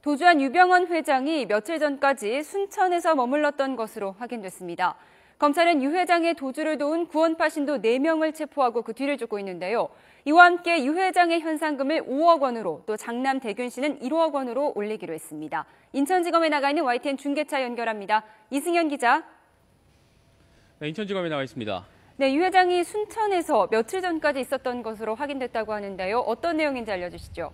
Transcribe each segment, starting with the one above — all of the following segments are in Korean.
도주한 유병헌 회장이 며칠 전까지 순천에서 머물렀던 것으로 확인됐습니다. 검찰은 유 회장의 도주를 도운 구원파 신도 4명을 체포하고 그 뒤를 쫓고 있는데요. 이와 함께 유 회장의 현상금을 5억 원으로 또 장남 대균 씨는 1억 원으로 올리기로 했습니다. 인천지검에 나가 있는 YTN 중계차 연결합니다. 이승현 기자. 네, 인천지검에 나와 있습니다. 네, 유 회장이 순천에서 며칠 전까지 있었던 것으로 확인됐다고 하는데요. 어떤 내용인지 알려주시죠.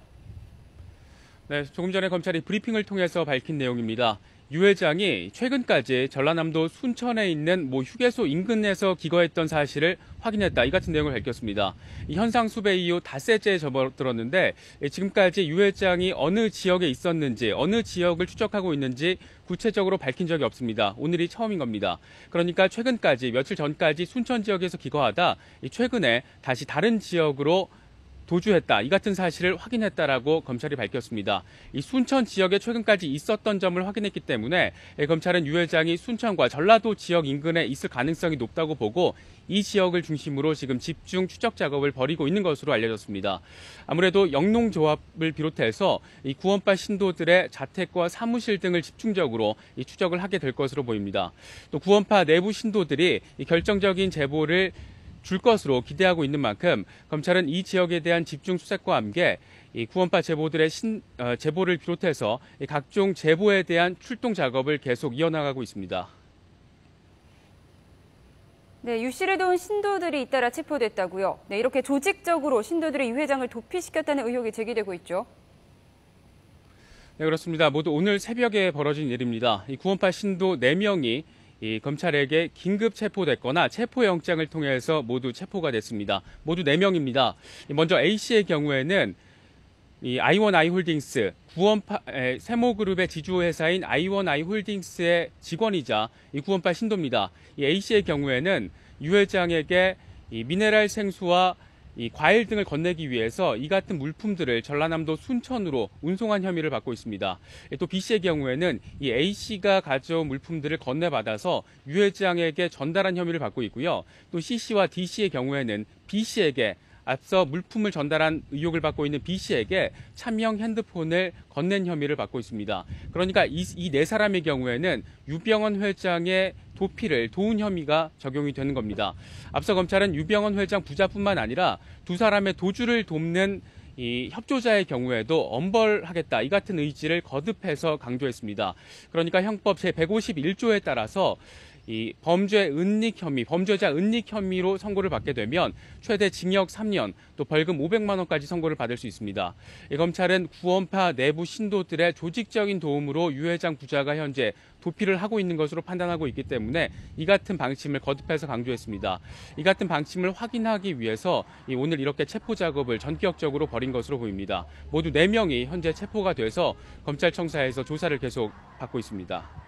네, 조금 전에 검찰이 브리핑을 통해서 밝힌 내용입니다. 유 회장이 최근까지 전라남도 순천에 있는 휴게소 인근에서 기거했던 사실을 확인했다. 이 같은 내용을 밝혔습니다. 이 현상 수배 이후 닷새째에 접어들었는데 지금까지 유 회장이 어느 지역에 있었는지, 어느 지역을 추적하고 있는지 구체적으로 밝힌 적이 없습니다. 오늘이 처음인 겁니다. 그러니까 최근까지, 며칠 전까지 순천 지역에서 기거하다 최근에 다시 다른 지역으로 도주했다. 이 같은 사실을 확인했다라고 검찰이 밝혔습니다. 이 순천 지역에 최근까지 있었던 점을 확인했기 때문에 검찰은 유 회장이 순천과 전라도 지역 인근에 있을 가능성이 높다고 보고 이 지역을 중심으로 지금 집중 추적 작업을 벌이고 있는 것으로 알려졌습니다. 아무래도 영농조합을 비롯해서 이 구원파 신도들의 자택과 사무실 등을 집중적으로 이 추적을 하게 될 것으로 보입니다. 또 구원파 내부 신도들이 이 결정적인 제보를 줄 것으로 기대하고 있는 만큼 검찰은 이 지역에 대한 집중 수색과 함께 이 구원파 제보들의 제보를 비롯해서 각종 제보에 대한 출동 작업을 계속 이어나가고 있습니다. 네, 유 씨를 도운 신도들이 잇따라 체포됐다고요. 네, 이렇게 조직적으로 신도들이 유 회장을 도피시켰다는 의혹이 제기되고 있죠. 네, 그렇습니다. 모두 오늘 새벽에 벌어진 일입니다. 이 구원파 신도 4명이 이 검찰에게 긴급 체포됐거나 체포영장을 통해서 모두 체포가 됐습니다. 모두 4명입니다. 먼저 A씨의 경우에는 이 I1i홀딩스, 구원파 세모그룹의 지주회사인 I1i홀딩스의 직원이자 이 구원파 신도입니다. 이 A씨의 경우에는 유 회장에게 이 미네랄 생수와 이 과일 등을 건네기 위해서 이 같은 물품들을 전라남도 순천으로 운송한 혐의를 받고 있습니다. 또 B씨의 경우에는 이 A씨가 가져온 물품들을 건네받아서 유 회장에게 전달한 혐의를 받고 있고요. 또 C씨와 D씨의 경우에는 B씨에게 앞서 물품을 전달한 의혹을 받고 있는 B씨에게 차명 핸드폰을 건넨 혐의를 받고 있습니다. 그러니까 이 4사람의 경우에는 유병헌 회장의 도피를 도운 혐의가 적용이 되는 겁니다. 앞서 검찰은 유병헌 회장 부자뿐만 아니라 2사람의 도주를 돕는 이 협조자의 경우에도 엄벌하겠다. 이 같은 의지를 거듭해서 강조했습니다. 그러니까 형법 제151조에 따라서 이 범죄 은닉 혐의, 범죄자 은닉 혐의로 선고를 받게 되면 최대 징역 3년, 또 벌금 500만 원까지 선고를 받을 수 있습니다. 이 검찰은 구원파 내부 신도들의 조직적인 도움으로 유 회장 부자가 현재 도피를 하고 있는 것으로 판단하고 있기 때문에 이 같은 방침을 거듭해서 강조했습니다. 이 같은 방침을 확인하기 위해서 오늘 이렇게 체포 작업을 전격적으로 벌인 것으로 보입니다. 모두 4명이 현재 체포가 돼서 검찰청사에서 조사를 계속 받고 있습니다.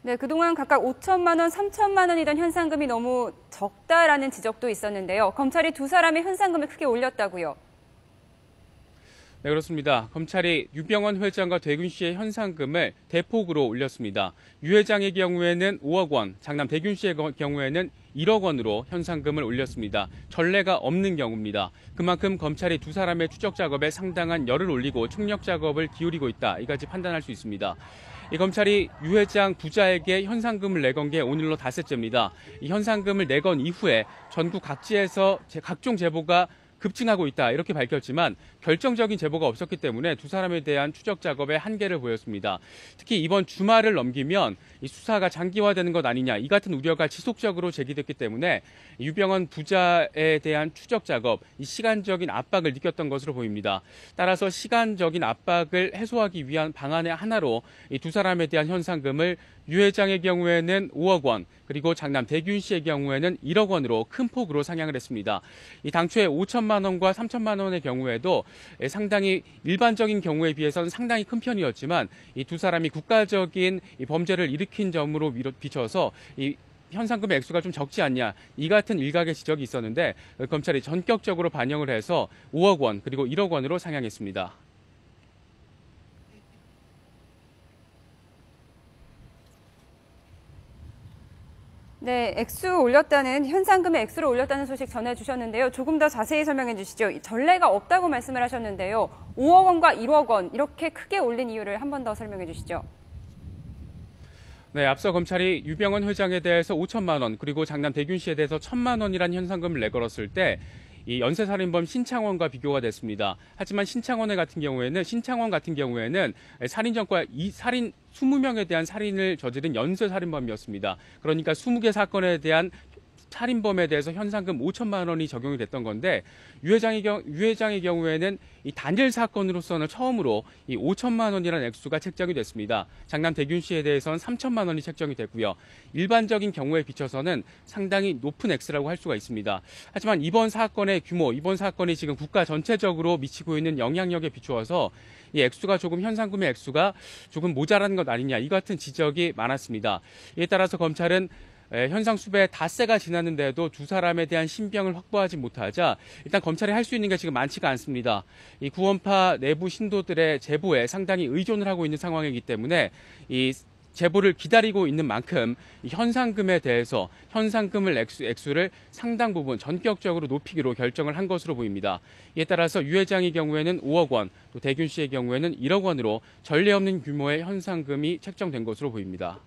네, 그동안 각각 5천만 원, 3천만 원이던 현상금이 너무 적다라는 지적도 있었는데요. 검찰이 2사람의 현상금을 크게 올렸다고요. 네, 그렇습니다. 검찰이 유병헌 회장과 대균 씨의 현상금을 대폭으로 올렸습니다. 유 회장의 경우에는 5억 원, 장남 대균 씨의 경우에는 1억 원으로 현상금을 올렸습니다. 전례가 없는 경우입니다. 그만큼 검찰이 2사람의 추적 작업에 상당한 열을 올리고 총력 작업을 기울이고 있다. 이까지 판단할 수 있습니다. 이 검찰이 유 회장 부자에게 현상금을 내건 게 오늘로 닷새째입니다. 이 현상금을 내건 이후에 전국 각지에서 각종 제보가 급증하고 있다 이렇게 밝혔지만 결정적인 제보가 없었기 때문에 2사람에 대한 추적 작업에 한계를 보였습니다. 특히 이번 주말을 넘기면 이 수사가 장기화되는 것 아니냐 이 같은 우려가 지속적으로 제기됐기 때문에 유병헌 부자에 대한 추적 작업, 이 시간적인 압박을 느꼈던 것으로 보입니다. 따라서 시간적인 압박을 해소하기 위한 방안의 하나로 이 2사람에 대한 현상금을 유 회장의 경우에는 5억 원, 그리고 장남 대균 씨의 경우에는 1억 원으로 큰 폭으로 상향을 했습니다. 이 당초에 5천만 원과 3천만 원의 경우에도 상당히 일반적인 경우에 비해서는 상당히 큰 편이었지만 이 2사람이 국가적인 이 범죄를 일으킨 점으로 비춰서 이 현상금의 액수가 좀 적지 않냐 이 같은 일각의 지적이 있었는데 검찰이 전격적으로 반영을 해서 5억 원 그리고 1억 원으로 상향했습니다. 네, 현상금의 액수를 올렸다는 소식 전해주셨는데요. 조금 더 자세히 설명해 주시죠. 전례가 없다고 말씀을 하셨는데요. 5억 원과 1억 원 이렇게 크게 올린 이유를 한 번 더 설명해 주시죠. 네, 앞서 검찰이 유병헌 회장에 대해서 5천만 원, 그리고 장남 대균 씨에 대해서 1천만 원이라는 현상금을 내걸었을 때 이 연쇄살인범 신창원과 비교가 됐습니다. 하지만 신창원 같은 경우에는 살인 전과 살인 20명에 대한 살인을 저지른 연쇄살인범이었습니다. 그러니까 20개 사건에 대한 살인범에 대해서 현상금 5천만 원이 적용이 됐던 건데 유 회장의 경우에는 이 단일 사건으로서는 처음으로 이 5천만 원이라는 액수가 책정이 됐습니다. 장남 대균 씨에 대해서는 3천만 원이 책정이 됐고요. 일반적인 경우에 비춰서는 상당히 높은 액수라고 할 수가 있습니다. 하지만 이번 사건의 규모, 이번 사건이 지금 국가 전체적으로 미치고 있는 영향력에 비추어서 이 액수가 현상금의 액수가 조금 모자란 것 아니냐, 이 같은 지적이 많았습니다. 이에 따라서 검찰은 현상 수배에 닷새가 지났는데도 두 사람에 대한 신병을 확보하지 못하자 일단 검찰이 할 수 있는 게 지금 많지가 않습니다. 이 구원파 내부 신도들의 제보에 상당히 의존을 하고 있는 상황이기 때문에 이 제보를 기다리고 있는 만큼 이 현상금에 대해서 현상금을 액수를 상당 부분 전격적으로 높이기로 결정을 한 것으로 보입니다. 이에 따라서 유 회장의 경우에는 5억 원, 또 대균 씨의 경우에는 1억 원으로 전례 없는 규모의 현상금이 책정된 것으로 보입니다.